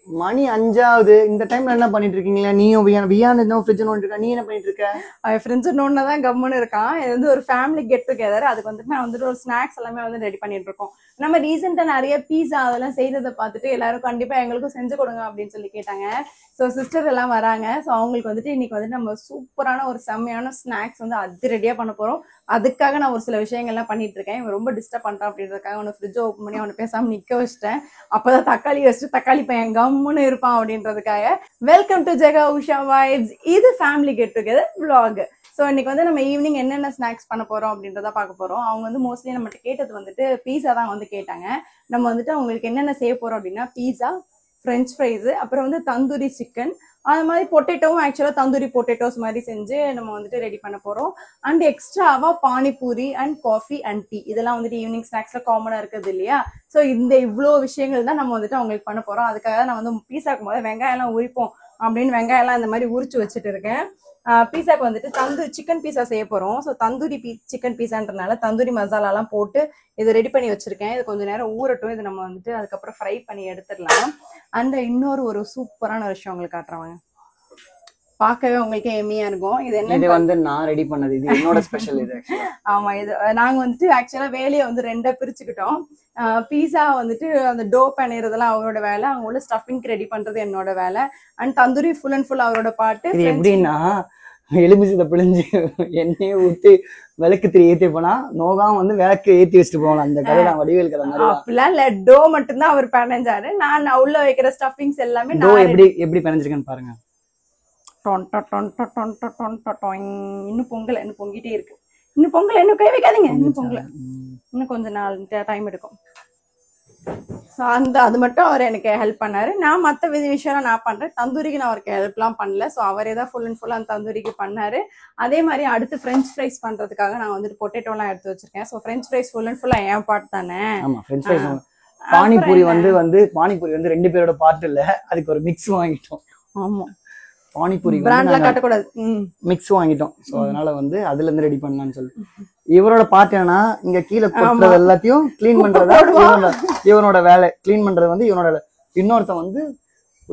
மணி 5 இந்த டைம்ல என்ன பண்ணிட்டு இருக்கீங்களா? நீயும் வியான் என்ன ஃப்ரிட்ஜ் நோண்டிட்டு இருக்கா? நீ என்ன பண்ணிட்டு இருக்க? அவன் ஃப்ரெண்ட்ஸ் நோண்டதான் கம்முன்னு இருக்கான். இது வந்து ஒரு ஃபேமிலி கெட் டுகெதர். அதுக்கு வந்துட்டு நான் வந்துட்டு ஒரு ஸ்நாக்ஸ் எல்லாமே வந்து ரெடி பண்ணிட்டு இருக்கோம். நம்ம ரீசெண்டா நிறைய பீஸா அதெல்லாம் செய்யறதை பார்த்துட்டு எல்லாரும் கண்டிப்பா எங்களுக்கும் செஞ்சு கொடுங்க அப்படின்னு சொல்லி கேட்டாங்க. ஸோ சிஸ்டர் எல்லாம் வராங்க. ஸோ அவங்களுக்கு வந்துட்டு இன்னைக்கு வந்துட்டு நம்ம சூப்பரான ஒரு செம்மையான ஸ்நாக்ஸ் வந்து அதிரடியா பண்ண போறோம். அதுக்காக நான் ஒரு சில விஷயங்கள்லாம் பண்ணிட்டு இருக்கேன். இவன் ரொம்ப டிஸ்டர்ப் பண்றான் அப்படின்றதுக்காக அவனை ஃப்ரிட்ஜ் ஓப்பன் பண்ணி அவனை பேசாம நிக்க வச்சிட்டேன். அப்பதான் தக்காளி வச்சுட்டு தக்காளி பையன் கம்முன்னு இருப்பான் அப்படின்றதுக்காக. Welcome to Jega Usha vibes. இது family get together vlog. So இன்னைக்கு வந்து நம்ம ஈவினிங் என்னென்ன ஸ்நாக்ஸ் பண்ண போறோம் அப்படின்றத பார்க்க போறோம். அவங்க வந்து மோஸ்ட்லி நம்மகிட்ட கேட்டது வந்துட்டு பீஸா தான் வந்து கேட்டாங்க. நம்ம வந்துட்டு அவங்களுக்கு என்னென்ன செய்ய போறோம் அப்படின்னா பீஸா, ஃப்ரெஞ்ச் ஃப்ரைஸ், அப்புறம் வந்து தந்தூரி சிக்கன், அது மாதிரி பொட்டேட்டோவும் ஆக்சுவலா தந்தூரி பொட்டேட்டோஸ் மாதிரி செஞ்சு நம்ம வந்துட்டு ரெடி பண்ண போறோம். அண்ட் எக்ஸ்ட்ராவா panipuri and coffee and tea இதெல்லாம் வந்துட்டு ஈவினிங் ஸ்நாக்ஸ்ல காமனா இருக்குது இல்லையா? ஸோ இந்த இவ்வளோ விஷயங்கள் தான் நம்ம வந்துட்டு அவங்களுக்கு பண்ண போறோம். அதுக்காக நான் வந்து பீஸாக்கும் போது வெங்காயம் எல்லாம் உரிப்போம் அப்படின்னு வெங்காயம் எல்லாம் இந்த மாதிரி உரிச்சு வச்சுட்டு இருக்கேன். பீஸாக்கு வந்துட்டு சிக்கன் பீஸா செய்ய போறோம். ஸோ தந்தூரி சிக்கன் பீஸான்றதுனால தந்தூரி மசாலா எல்லாம் போட்டு இது ரெடி பண்ணி வச்சிருக்கேன். இது கொஞ்சம் நேரம் ஊறட்டும். இது நம்ம வந்துட்டு அதுக்கப்புறம் ஃப்ரை பண்ணி எடுத்துடலாம். அந்த இன்னொரு ஒரு சூப்பரான விஷயம் உங்களுக்கு காட்டுறவங்க பார்க்கவே உங்களுக்கு எம்மியா இருக்கும். இது என்ன வந்து நான் ரெடி பண்ணது, இது என்னோட ஸ்பெஷல். இது ஆமா, இது நாங்க வந்துட்டு ஆக்சுவலா வேலையை வந்து ரெண்டா பிரிச்சுக்கிட்டோம். பீஸா வந்துட்டு அந்த டோ பண்ணிடுறதெல்லாம் அவரோட வேலை, அவங்க உள்ள ஸ்டஃபிங் ரெடி பண்றது என்னோட வேலை. And tandoori full and full அவரோட பாட்டு. இது எப்படின்னா எலுமிச்சத்தை பிழிஞ்சு எண்ணெயை ஊற்றி விளக்கு திரி ஏற்றி போனா நோகாம வந்து விளக்கு ஏற்றி வச்சுட்டு போகலாம். அந்த கதை நான் வடிவேல் கதை மாதிரி. அப்படிலாம் இல்ல, டோ மட்டும்தான் அவர் பிணைஞ்சாரு. நான் உள்ள வைக்கிற ஸ்டஃபிங்ஸ் எல்லாமே டோ எப்படி பிணைஞ்சிருக்கேன்னு பாருங்க. இன்னும் பொங்கல, இன்னும் பொங்கிட்டே இருக்கு. இன்னும் பொங்கல, இன்னும் கை வைக்காதீங்க. இன்னும் பொங்கல, இன்னும் கொஞ்ச நாள் டைம் எடுக்கும். அது மட்டும் அவர் எனக்கு ஹெல்ப் பண்ணாரு. நான் மற்ற விஷயம் நான் பண்றேன். தந்தூரிக்கு நான் அவருக்கு ஹெல்ப்லாம் பண்ணல. ஸோ அவரே தான் ஃபுல் அண்ட் ஃபுல் அந்த தந்தூரிக்கு பண்ணாரு. அதே மாதிரி அடுத்து ஃப்ரெஞ்ச் ஃப்ரைஸ் பண்றதுக்காக நான் வந்துட்டு பொட்டேட்டோலாம் எடுத்து வச்சிருக்கேன். So french fries full and ஃபுல்லா என் பார்ட் தானே. ஆமா, ஃப்ரெஞ்ச் ஃப்ரைஸ். பானிபூரி பானிபூரி வந்து 2 பேரோட பார்ட் இல்ல, அதுக்கு ஒரு மிக்ஸ் வாங்கிட்டோம். ஆமா, பானிபூரி பிராண்ட்ல காட்டக்கூடாது, மிக்ஸ் வாங்கிட்டோம். சோ அதனால வந்து அதுல இருந்து ரெடி பண்ணலாம்னு சொல்லி இவரோட பார்ட் என்னன்னா இங்க கீழே கொட்டுறது எல்லாத்தையும் கிளீன் பண்றதா இவனோட வேலை. கிளீன் பண்றது வந்து இவனோட வேலை. இன்னொருத்தன் வந்து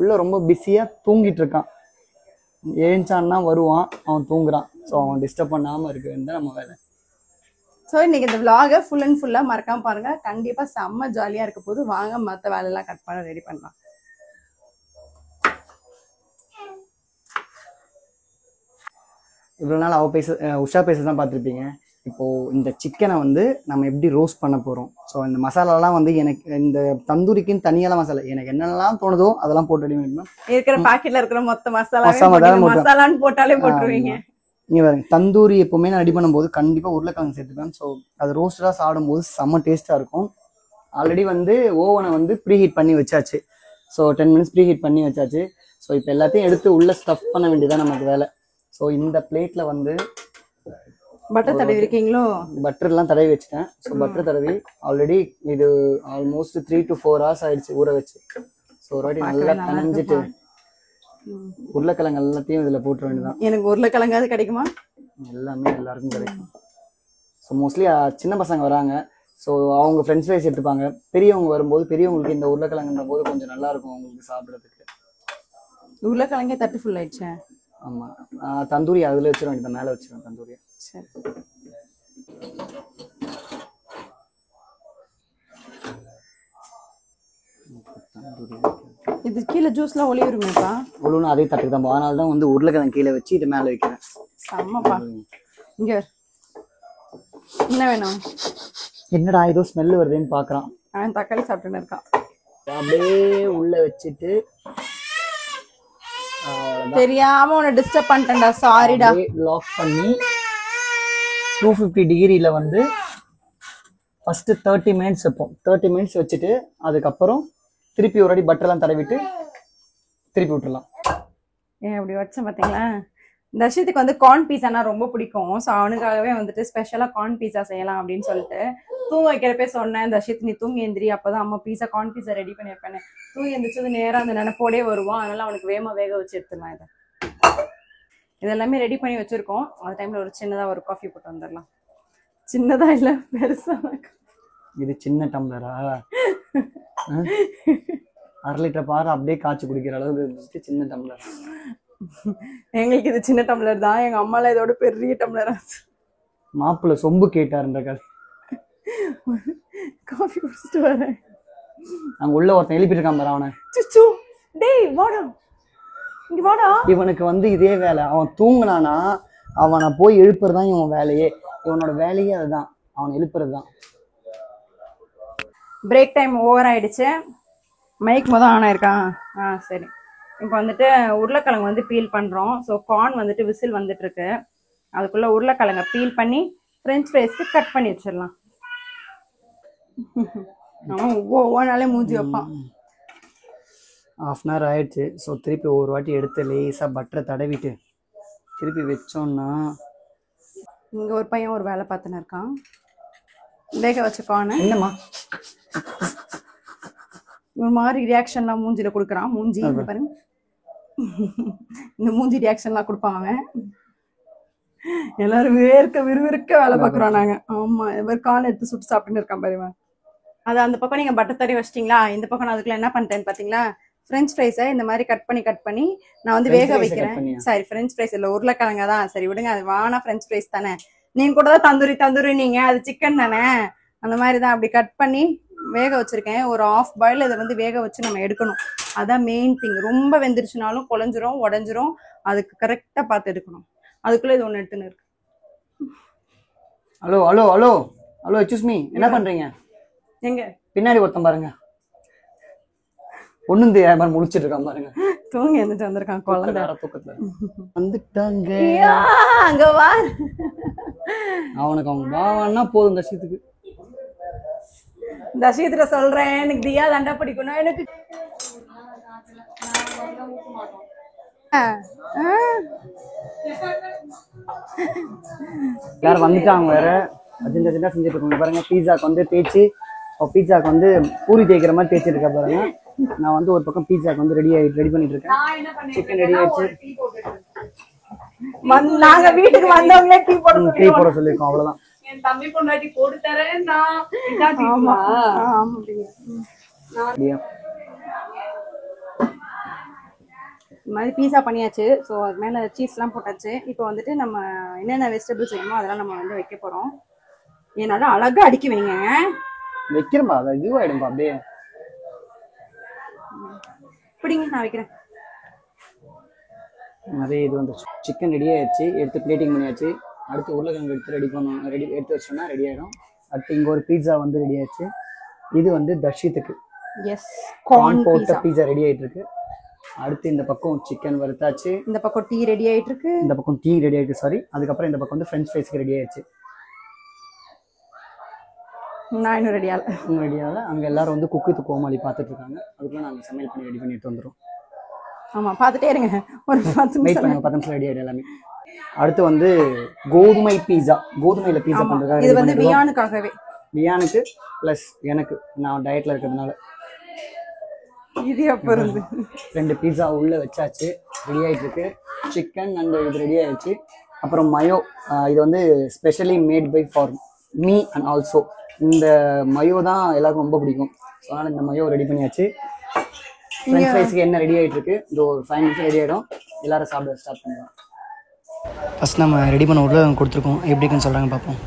உள்ள ரொம்ப பிஸியா தூங்கிட்டு இருக்கான். ஏஞ்சான்னா வருவான், அவன் தூங்குறான். ஸோ அவன் டிஸ்டர்ப் பண்ணாம இருக்க வேண்டிய நம்ம வேலை. ஸோ இன்னைக்கு இந்த விளாக ஃபுல் அண்ட் ஃபுல்லா மறக்காம பாருங்க. கண்டிப்பா செம்ம ஜாலியா இருக்க போது. வாங்க மற்ற வேலையெல்லாம் கட் பண்ண ரெடி பண்ணலாம். இவ்வளவு நாள் உஷா பேசதான் பார்த்துருப்பீங்க. இப்போ இந்த சிக்கனை வந்து நம்ம எப்படி ரோஸ்ட் பண்ண போறோம். ஸோ இந்த மசாலாலாம் வந்து எனக்கு இந்த தந்தூரிக்குன்னு தனியால மசாலா எனக்கு என்னென்னலாம் தோணுதோ அதெல்லாம் போட்டு ரெடி பண்ணிக்கலாம். இருக்கிற பாக்கெட்ல இருக்கிற மொத்த மசாலான்னு போட்டாலே போட்டுருவீங்க. நீங்க பாருங்க, தந்தூரி எப்பவுமே நான் ரெடி பண்ணும்போது கண்டிப்பா உருளைக்கிழங்கு சேர்த்துப்பேன். ஸோ அது ரோஸ்டா சாப்பிடும்போது செம்ம டேஸ்டா இருக்கும். ஆல்ரெடி வந்து ஓவனை வந்து ப்ரீ ஹீட் பண்ணி வச்சாச்சு. ஸோ 10 minutes ப்ரீ ஹீட் பண்ணி வச்சாச்சு. ஸோ இப்போ எல்லாத்தையும் எடுத்து உள்ள ஸ்டஃப் பண்ண வேண்டியதான் நமக்கு வேலை. ஸோ இந்த பிளேட்ல வந்து பட்டர் தடவி இருக்கீங்களோ? பட்டர் எல்லாம் தடவி வச்சுட்டேன். ஸோ பட்டர் தடவி ஆல்ரெடி இது ஆல்மோஸ்ட் 3 to 4 hours ஆயிடுச்சு ஊற வச்சு. ஸோ ஒரு வாட்டி நல்லா கனைஞ்சிட்டு உருளைக்கிழங்கு எல்லாத்தையும் இதுல போட்டுற வேண்டியதான். எனக்கு உருளைக்கிழங்காவது கிடைக்குமா? எல்லாமே எல்லாருக்கும் கிடைக்கும். ஸோ மோஸ்ட்லி சின்ன பசங்க வராங்க. ஸோ அவங்க ஃப்ரெண்ட்ஸ் ஃப்ரைஸ் எடுத்துப்பாங்க. பெரியவங்க வரும்போது பெரியவங்களுக்கு இந்த உருளைக்கிழங்குன்ற போது கொஞ்சம் நல்லா இருக்கும் அவங்களுக்கு சாப்பிட்றதுக்கு. உருளைக்கிழங்கே தட்டு ஃபுல் ஆயிடுச்சு. ஆமா, தந்தூரி அதுல வச்சிட வேண்டியது, மேல வச்சிருவேன் தந்தூரியா. சரி, இது கீழே ஜூஸ்லாம் ஒளியுருமேப்பா. ஒழுங்கு அதே தட்டுக்கு தான். அதனால தான் வந்து உருளைக்கிழங்கு கீழே வச்சு இது மேல வைக்கிறேன். செம்மப்பா. இங்க என்ன வேணும்? என்னடா ஏதோ ஸ்மெல் வருதுன்னு பாக்குறான். அவன் தக்காளி சாப்பிட்டுன்னு இருக்கான். அப்படியே உள்ள வச்சுட்டு தெரியாம உன்னை டிஸ்டர்ப் பண்ணிட்டேன்டா, சாரிடா. லாக் பண்ணி 250 டிகிரியில வந்து ஃபர்ஸ்ட் 30 minutes வைப்போம். 30 minutes வச்சுட்டு அதுக்கப்புறம் திருப்பி ஒரு அடி பட்டர்லாம் தடவிட்டு திருப்பி விட்டுறலாம். ஏன் அப்படி வச்சேன் பாத்தீங்களா? தர்ஷித்துக்கு வந்து கார்ன் பீஸானா ரொம்ப பிடிக்கும். ஸோ அவனுக்காகவே வந்துட்டு ஸ்பெஷலா கார்ன் பீஸா செய்யலாம் அப்படின்னு சொல்லிட்டு தூங்க வைக்கிறப்ப சொன்னேன், தர்ஷித் நீ தூங்கி எந்திரி, அப்பதான் அம்மா பீஸா கார்ன் பீஸா ரெடி பண்ணி வைப்பேன். தூங்கி எந்திரிச்சது நேரம் அந்த நினைப்போடே வருவான். அதனால அவனுக்கு வேக வச்சு எடுத்துடலாம். இதெல்லாமே ரெடி பண்ணி வச்சிருக்கோம். அந்த டைம்ல ஒரு சின்னதா ஒரு காஃபி போட்டு வந்துடலாம். சின்னதா இல்ல, பெருசா. இது சின்ன டம்ளரா? 1/2 லிட்டர் பால் அப்படியே காய்ச்சி குடிக்கிற அளவுக்கு இருந்துச்சு சின்ன டம்ளர். எங்களுக்கு இது சின்ன டம்ளர் தான், எங்க அம்மால இதோட பெரிய டம்ளர் ஆச்சு. மாப்பிள்ள சொம்பு கேட்டாருன்ற கதை. காஃபி குடிச்சிட்டு வரேன். அங்க உள்ள ஒருத்தன் எழுப்பிட்டு இருக்கான் பாரு அவனை. சுச்சு டேய் வாடா இங்க வாடா. இவனுக்கு வந்து இதே வேலை. அவன் தூங்குனானா அவனை போய் எழுப்புறது தான் இவன் வேலையே. இவனோட வேலையே அதுதான், அவனை எழுப்புறது தான். பிரேக் டைம் ஓவர் ஆயிடுச்சு. மைக் மொதல் ஆன் ஆயிருக்கான். சரி, இப்போ வந்துட்டு உருளைக்கிழங்கு வந்து பீல் பண்றோம். ஸோ கார்ன் வந்துட்டு விசில் வந்துட்டு இருக்கு. அதுக்குள்ள உருளைக்கிழங்க பீல் பண்ணி ஃப்ரெஞ்ச் ஃப்ரைஸ்க்கு கட் பண்ணி வச்சிடலாம். அவன் ஒவ்வொன்றாலே மூஞ்சி வைப்பான். 1/2 hour ஆயிடுச்சு. ஸோ திருப்பி ஒரு வாட்டி எடுத்து லேசாக பட்டரை தடவிட்டு திருப்பி வச்சோம்னா. இங்க ஒரு பையன் ஒரு வேலை பார்த்துன்னு இருக்கான். வேக வச்ச கார்ன் என்னம்மா ஒரு மாதிரி ரியாக்ஷன்லாம் மூஞ்சில கொடுக்குறான். மூஞ்சி பாருங்க, இந்த மூஞ்சி ரியாக்ஷன்லாம் கொடுப்பான் அவன். எல்லாரும் விறுவிறுக்க வேலை பார்க்குறோம் நாங்க. ஆமா, இந்த மாதிரி கார்ன் எடுத்து சுட்டு சாப்பிட்டுன்னு இருக்கான் பாருங்க. அது அந்த பக்கம் நீங்க பட்டர் தடவி வச்சிட்டீங்களா? இந்த பக்கம் நான் அதுக்குள்ள என்ன பண்ணிட்டேன்னு பாத்தீங்களா? ஃப்ரெஞ்ச் ஃப்ரைஸை இந்த மாதிரி கட் பண்ணி நான் வந்து வேக வைக்கிறேன். சரி, ஃப்ரெஞ்ச் ஃப்ரைஸ் இல்ல, உருளைக்கிழங்க தான். சரி விடுங்க, அது வானா ஃப்ரெஞ்ச் ஃப்ரைஸ் தானே. நீங்க கூட தான் தந்தூரி நீங்க, அது சிக்கன் தானே. அந்த மாதிரி தான் அப்படி கட் பண்ணி வேக வச்சிருக்கேன். ஒரு 1/2 பாயில் இதை வந்து வேக வச்சு நம்ம எடுக்கணும். அதான் மெயின் திங். ரொம்ப வெந்துருச்சுனாலும் குழஞ்சிரும், உடஞ்சிரும். அதுக்கு கரெக்டா பார்த்து எடுக்கணும். அதுக்குள்ள இது ஒண்ணு எடுத்துன்னு இருக்கு. Hello hello hello hello excuse me, என்ன பண்றீங்க? எங்க பின்னாடி ஒருத்தன் பாருங்க, ஒண்ணுந்து மாதிரி முடிச்சிட்டு இருக்கான் பாருங்க. தூங்கி எழுந்துட்டு வந்திருக்கான் குழந்தை. தூக்கத்துல வந்துட்டாங்க. அங்க வா. அவனுக்கு அவங்க பாவன்னா போதும். தர்ஷித்துக்கு தர்ஷித்துல சொல்றேன், எனக்கு தியா தண்டா பிடிக்கணும். எனக்கு எல்லாரும் வந்துட்டாங்க வேற. அஜெண்டா செஞ்சுட்டு இருக்கோம் பாருங்க. பீஸாக்கு வந்து தேய்ச்சி, பீஸாக்கு வந்து பூரி தேய்க்கிற மாதிரி தேய்ச்சிட்டு இருக்கா பாருங்க. நான் வந்து ஒரு பக்கம் பீஸாக்கு வந்து ரெடி பண்ணிட்டு இருக்கேன். சிக்கன் ரெடி ஆயிடுச்சு. நாங்க வீட்டுக்கு வந்தவங்களே டீ போட சொல்லிருக்கோம், அவ்வளவுதான். என் தம்பி பொண்டாட்டி போட்டு தரேன். இந்த மாதிரி பீஸா பண்ணியாச்சு. ஸோ அது மேலே சீஸ்லாம் போட்டாச்சு. இப்போ வந்துட்டு நம்ம என்னென்ன வெஜிடபிள்ஸ் வேணுமோ அதெல்லாம் நம்ம வந்து வைக்க போகிறோம். என்னால் அழகாக அடுக்கி வைங்க. வைக்கிறேன்பா, அதை இதுவாயிடும்பா அப்படியே. பிடிங்க, நான் வைக்கிறேன். நிறைய இது வந்துச்சு. சிக்கன் ரெடி ஆயிடுச்சு, எடுத்து பிளேட்டிங் பண்ணியாச்சு. அடுத்து உருளைக்கிழங்கு எடுத்து வச்சோம்னா ரெடி ஆயிடும். அடுத்து இங்கே ஒரு பீஸா வந்து ரெடி ஆயிடுச்சு. இது வந்து தர்ஷித்துக்கு கார்ன் போட்ட பீஸா ரெடி ஆயிட்டு இருக்கு. அடுத்து இந்த பக்கம் சிக்கன் வறுத்தாச்சு. இந்த பக்கம் டீ ரெடி ஆயிட்டு இருக்கு. இந்த பக்கம் டீ ரெடி ஆயிட்டு, சாரி. அதுக்கப்புறம் இந்த பக்கம் வந்து ஃப்ரெஞ்ச் ஃப்ரைஸ்க்கு ரெடி ஆயிடுச்சு. நான் இன்னும் ரெடியால அங்க எல்லாரும் வந்து குக்கு வித் கோமாளி பார்த்துட்டு இருக்காங்க. அதுக்குள்ள நாங்க சமையல் பண்ணி ரெடி பண்ணிட்டு வந்துடும். ஆமா, பார்த்துட்டே இருங்க. ஒரு 10 நிமிஷம் ரெடி ஆயிடும் எல்லாமே. அடுத்து வந்து கோதுமை பீஸா. கோதுமையில பீஸா பண்றதுக்காக இது வந்து வியானுக்காகவே. வியானுக்கு பிளஸ் எனக்கு, நான் டயட்ல இருக்கிறதுனால. இது எப்ப இருந்து 2 பீஸா உள்ள வச்சாச்சு, ரெடி ஆயிட்டு இருக்கு. சிக்கன் அண்ட் இது ரெடி ஆயிடுச்சு. அப்புறம் மயோ, இது வந்து specially made by for me and also. இந்த மயோ தான் எல்லாருக்கும் ரொம்ப பிடிக்கும். ஸோ அதனால இந்த மயோ ரெடி பண்ணியாச்சு. ஃப்ரெஞ்ச் ஃப்ரைஸ்க்கு என்ன ரெடி ஆகிட்டு இருக்கு. இந்த ஒரு 5 நிமிஷம் ரெடி ஆகிடும். எல்லாரும் சாப்பிட ஸ்டார்ட் பண்ணலாம். ஃபர்ஸ்ட் நம்ம ரெடி பண்ண உருளைக்கிழங்கு கொடுத்துருக்கோம். எப்படி இருக்குன்னு சொல்றாங்க பார்ப்போம்.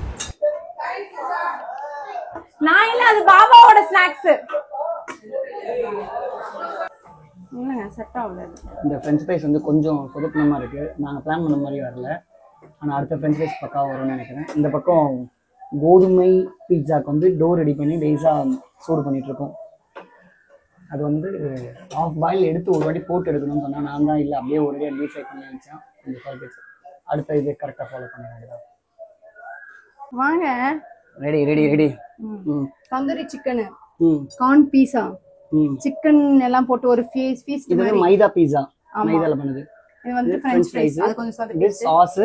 நான் இல்ல, அது பாபாவோட ஸ்நாக்ஸ். செட் ஆகல. இந்த ஃப்ரெஞ்ச் ஃப்ரைஸ் வந்து கொஞ்சம் சொதப்பின மாதிரி இருக்கு. நாங்கள் பிளான் பண்ண மாதிரி வரல. ஆனால் அடுத்த ஃப்ரெஞ்ச் ஃப்ரைஸ் பக்காவாக வரும்னு நினைக்கிறேன். இந்த பக்கம் கோதுமை பீட்சாக்கு வந்து டோ ரெடி பண்ணி லேசாக சூடு பண்ணிட்டு இருக்கோம். அது வந்து 1/2 பாயில் எடுத்து ஒரு வாட்டி போட்டு எடுக்கணும்னு சொன்னால் நான் தான் இல்லை, அப்படியே ஒரு வாட்டி டீப் ஃப்ரை பண்ணி நினச்சேன். கொஞ்சம் குழப்பிச்சு. அடுத்த இது கரெக்டாக ஃபாலோ பண்ண வேண்டியதான். வாங்க, ready ready ready. Tandoori chicken, corn pizza, chicken எல்லாம் போட்டு ஒரு ஃபீஸ்ட். இது வந்து மைதா பீஸா, மைதால பண்ணுது. இது வந்து ஃப்ரெஞ்ச் ஃப்ரைஸ். அது கொஞ்சம் சாப்பிட்டு. இது சாஸ்.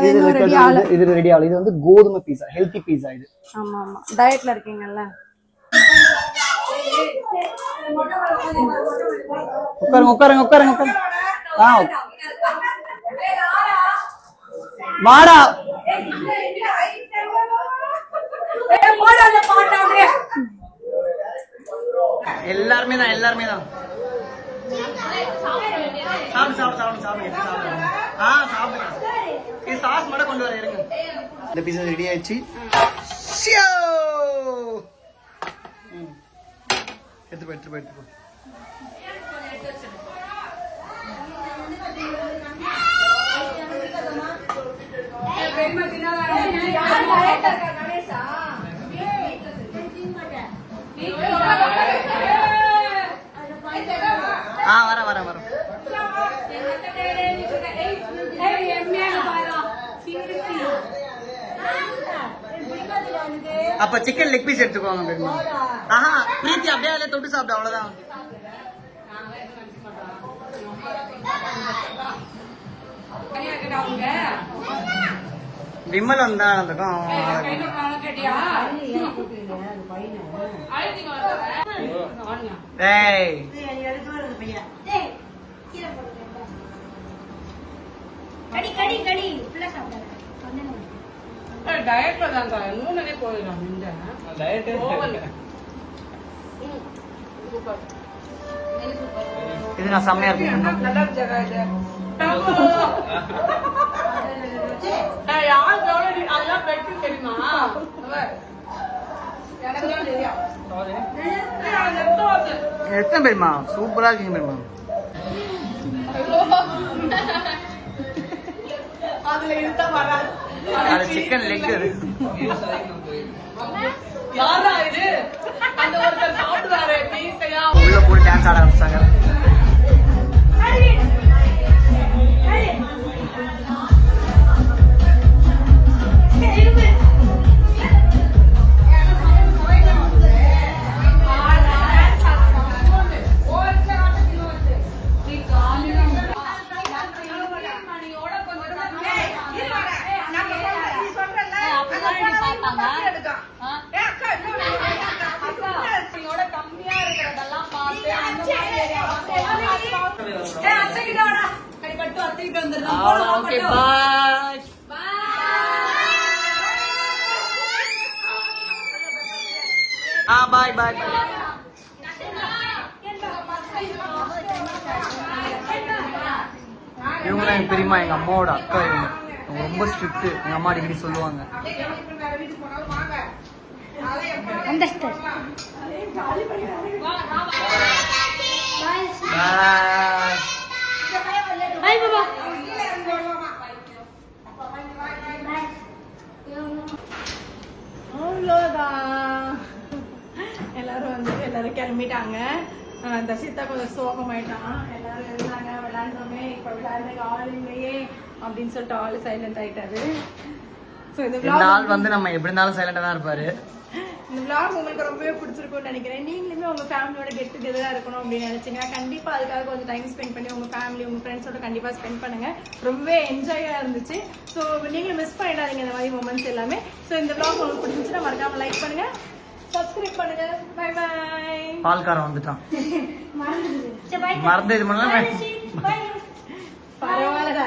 இது ரெடி ஆல. இது ரெடி ஆல. இது வந்து கோதுமை பீஸா, ஹெல்தி பீஸா இது. ஆமா ஆமா, டயட்ல இருக்கீங்கல்ல. உட்காருங்க உட்காருங்க உட்காருங்க உட்காருங்க. வாடா. எல்லாருமே தான் எல்லாருமே தான். சாப்பிடு சாப்பிடு சாப்பிடு சாப்பிடு சாப்பிடு. சாப்பிடுங்க. இது சாஸ் மட்டும் கொண்டு வர இருங்க. இந்த பீஸா ரெடி ஆயிடுச்சு. எடுத்து போ எடுத்து போ எடுத்து போ. வர வர வர. அப்ப சிக்கன் லெக் பீஸ் எடுத்துக்கோங்க பெருமா. பிரீத்தி அப்படியே அதில் தொட்டு சாப்பிடு அவ்வளவுதான். விமல் வந்தா நடக்கும். இது நான் செம்மையா இருக்கும். எத்தனை பேருமா சூப்பரா இருக்கீங்க பேருமா. சிக்கன் லெக் உள்ள போட்டு டான்ஸ் ஆட ஆரம்பிச்சாங்க. Okay, bye. Bye, bye, bye. இவங்க எங்க பெரியம்மா, எங்க அம்மாவோட அக்கா. இவங்க ரொம்ப ஸ்ட்ரிக்ட். எங்க அம்மா அடிக்கடி சொல்லுவாங்க. எல்லாரும் கிளம்பிட்டாங்க. தர்ஷிதா கொஞ்சம் சோகமாயிட்டான். எல்லாரும் இருந்தாங்க, விளையாண்டோமே, இப்ப விளையாடுறதுக்கு ஆள் இல்லையே அப்படின்னு சொல்லிட்டு ஆள் சைலண்ட் ஆயிட்டாரு. இந்த ஆள் வந்து நம்ம எப்படி இருந்தாலும் சைலண்டா தான் இருப்பாரு. இந்த vlog உங்களுக்கு ரொம்பவே பிடிச்சிருக்கும்னு நினைக்கிறேன். நீங்களுமே உங்க ஃபேமிலியோட கெட் டுகெதரா இருக்கணும் அப்படின்னு நினைச்சீங்கன்னா கண்டிப்பா அதுக்காக கொஞ்சம் டைம் ஸ்பெண்ட் பண்ணி உங்க ஃபேமிலி உங்க ஃப்ரெண்ட்ஸோட கண்டிப்பா ஸ்பெண்ட் பண்ணுங்க. ரொம்பவே என்ஜாயா இருந்துச்சு. ஸோ நீங்களும் மிஸ் பண்ணிடாதீங்க இந்த மாதிரி மொமெண்ட்ஸ் எல்லாமே. ஸோ இந்த vlog உங்களுக்கு பிடிச்சிருந்துச்சுன்னா மறக்காம லைக் பண்ணுங்க, சப்ஸ்கிரைப் பண்ணுங்க. By by. பால்காரன் வந்துட்டான். மறந்து இது பண்ணலாம். பரவாயில்ல.